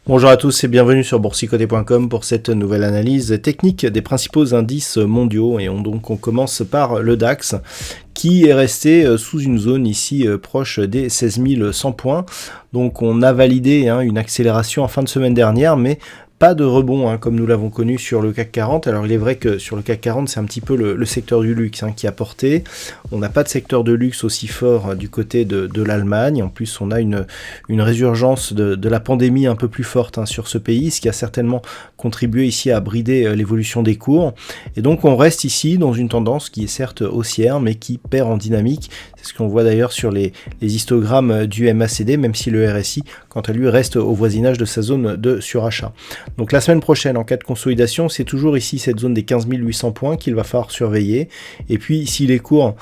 Bonjour à tous et bienvenue sur boursicoté.com pour cette nouvelle analyse technique des principaux indices mondiaux. Et on commence par le DAX qui est resté sous une zone ici proche des 16 100 points. Donc on a validé une accélération en fin de semaine dernière, mais pas de rebond comme nous l'avons connu sur le CAC 40. Alors il est vrai que sur le CAC 40 c'est un petit peu le secteur du luxe qui a porté. On n'a pas de secteur de luxe aussi fort du côté de l'Allemagne. En plus on a une résurgence de la pandémie un peu plus forte sur ce pays, ce qui a certainement contribué ici à brider l'évolution des cours. Et donc on reste ici dans une tendance qui est certes haussière mais qui perd en dynamique. C'est ce qu'on voit d'ailleurs sur les histogrammes du MACD, même si le RSI quant à lui reste au voisinage de sa zone de surachat. Donc la semaine prochaine, en cas de consolidation, c'est toujours ici cette zone des 15 800 points qu'il va falloir surveiller. Et puis si les cours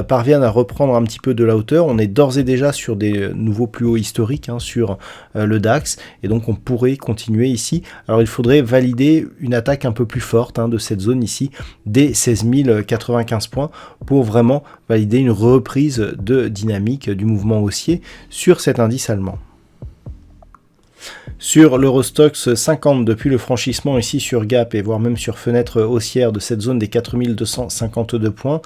parviennent à reprendre un petit peu de la hauteur, on est d'ores et déjà sur des nouveaux plus hauts historiques sur le DAX. Et donc on pourrait continuer ici. Alors il faudrait valider une attaque un peu plus forte de cette zone ici, des 16 095 points, pour vraiment valider une reprise de dynamique du mouvement haussier sur cet indice allemand. Sur l'Eurostoxx 50, depuis le franchissement ici sur gap et voire même sur fenêtre haussière de cette zone des 4252 points,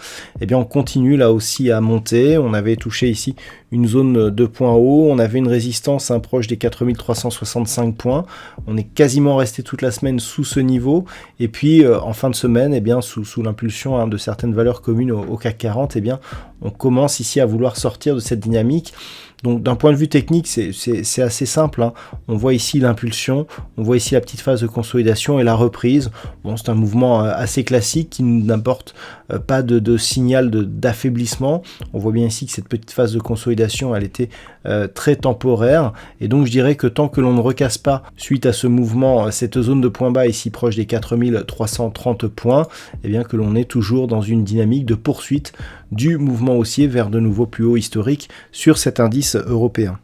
on continue là aussi à monter. On avait touché ici une zone de points hauts, on avait une résistance proche des 4365 points. On est quasiment resté toute la semaine sous ce niveau. Et puis en fin de semaine, sous l'impulsion de certaines valeurs communes au CAC 40, on commence ici à vouloir sortir de cette dynamique. Donc d'un point de vue technique, c'est assez simple. On voit ici l'impulsion, on voit ici la petite phase de consolidation et la reprise. Bon, c'est un mouvement assez classique qui n'apporte pas de signal d'affaiblissement. On voit bien ici que cette petite phase de consolidation, elle était très temporaire. Et donc je dirais que tant que l'on ne recasse pas, suite à ce mouvement, cette zone de point bas ici proche des 4330 points, que l'on est toujours dans une dynamique de poursuite du mouvement haussier vers de nouveaux plus hauts historiques sur cet indice européen.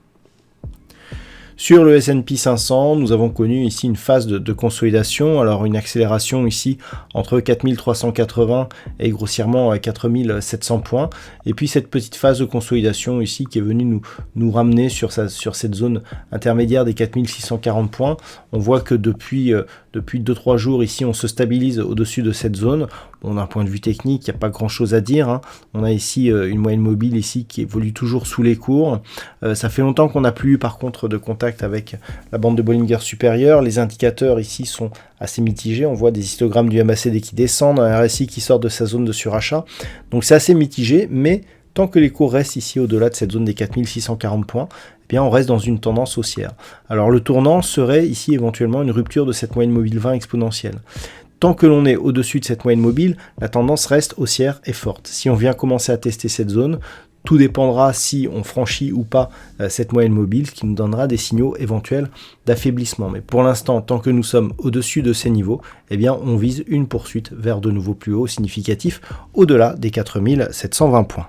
Sur le S&P 500, nous avons connu ici une phase de consolidation, alors une accélération ici entre 4380 et grossièrement 4700 points, et puis cette petite phase de consolidation ici qui est venue nous ramener sur cette zone intermédiaire des 4640 points. On voit que depuis 2-3 jours ici on se stabilise au-dessus de cette zone. Bon, d'un point de vue technique, il n'y a pas grand chose à dire. On a ici une moyenne mobile ici qui évolue toujours sous les cours. Ça fait longtemps qu'on n'a plus eu par contre de contact avec la bande de Bollinger supérieure. Les indicateurs ici sont assez mitigés. On voit des histogrammes du MACD qui descendent, un RSI qui sort de sa zone de surachat. Donc c'est assez mitigé, mais tant que les cours restent ici au-delà de cette zone des 4640 points, on reste dans une tendance haussière. Alors le tournant serait ici éventuellement une rupture de cette moyenne mobile 20 exponentielle. Tant que l'on est au-dessus de cette moyenne mobile, la tendance reste haussière et forte. Si on vient commencer à tester cette zone, tout dépendra si on franchit ou pas cette moyenne mobile, ce qui nous donnera des signaux éventuels d'affaiblissement. Mais pour l'instant, tant que nous sommes au-dessus de ces niveaux, on vise une poursuite vers de nouveaux plus hauts significatifs au-delà des 4720 points.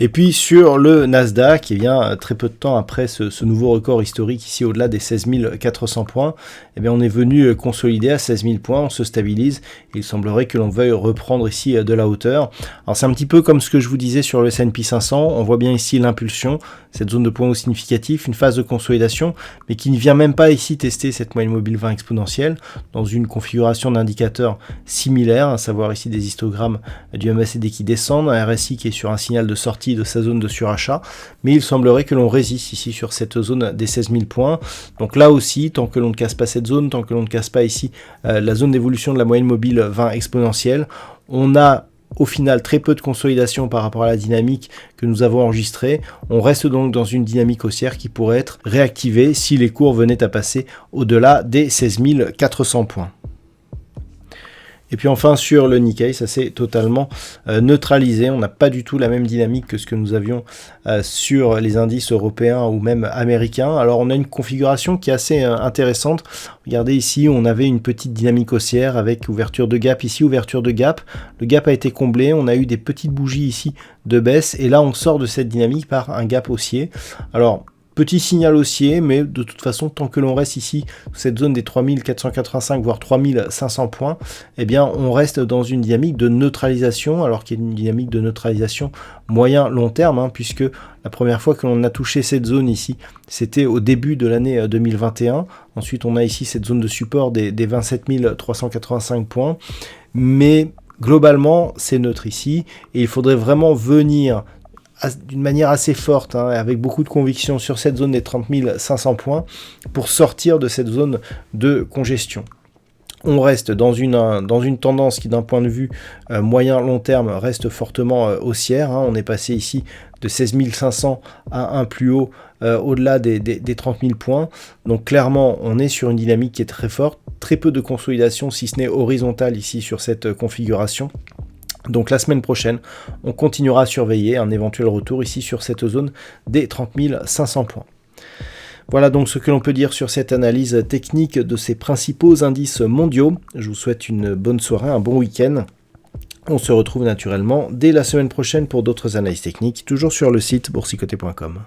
Et puis sur le Nasdaq, très peu de temps après ce nouveau record historique ici au-delà des 16 400 points, on est venu consolider à 16 000 points, on se stabilise. Il semblerait que l'on veuille reprendre ici de la hauteur. Alors c'est un petit peu comme ce que je vous disais sur le S&P 500, on voit bien ici l'impulsion, cette zone de points hauts significatifs, une phase de consolidation, mais qui ne vient même pas ici tester cette moyenne mobile 20 exponentielle dans une configuration d'indicateurs similaire, à savoir ici des histogrammes du MACD qui descendent, un RSI qui est sur un signal de sortie de sa zone de surachat, mais il semblerait que l'on résiste ici sur cette zone des 16 000 points. Donc là aussi, tant que l'on ne casse pas cette zone, tant que l'on ne casse pas ici la zone d'évolution de la moyenne mobile 20 exponentielle, on a au final très peu de consolidation par rapport à la dynamique que nous avons enregistrée. On reste donc dans une dynamique haussière qui pourrait être réactivée si les cours venaient à passer au-delà des 16 400 points. Et puis enfin sur le Nikkei, ça s'est totalement neutralisé. On n'a pas du tout la même dynamique que ce que nous avions sur les indices européens ou même américains. Alors on a une configuration qui est assez intéressante. Regardez ici, on avait une petite dynamique haussière avec ouverture de gap ici, ouverture de gap. Le gap a été comblé, on a eu des petites bougies ici de baisse et là on sort de cette dynamique par un gap haussier. Alors petit signal haussier, mais de toute façon, tant que l'on reste ici, cette zone des 3485 voire 3500 points, eh bien, on reste dans une dynamique de neutralisation, alors qu'il y a une dynamique de neutralisation moyen-long terme, hein, puisque la première fois que l'on a touché cette zone ici, c'était au début de l'année 2021. Ensuite, on a ici cette zone de support des 27 385 points, mais globalement, c'est neutre ici, et il faudrait vraiment venir d'une manière assez forte, hein, avec beaucoup de conviction sur cette zone des 30 500 points pour sortir de cette zone de congestion. On reste dans une tendance qui, d'un point de vue moyen-long terme, reste fortement haussière. Hein. On est passé ici de 16 500 à un plus haut au-delà des 30 000 points. Donc clairement, on est sur une dynamique qui est très forte. Très peu de consolidation, si ce n'est horizontale ici sur cette configuration. Donc la semaine prochaine, on continuera à surveiller un éventuel retour ici sur cette zone des 30 500 points. Voilà donc ce que l'on peut dire sur cette analyse technique de ces principaux indices mondiaux. Je vous souhaite une bonne soirée, un bon week-end. On se retrouve naturellement dès la semaine prochaine pour d'autres analyses techniques, toujours sur le site boursicoté.com.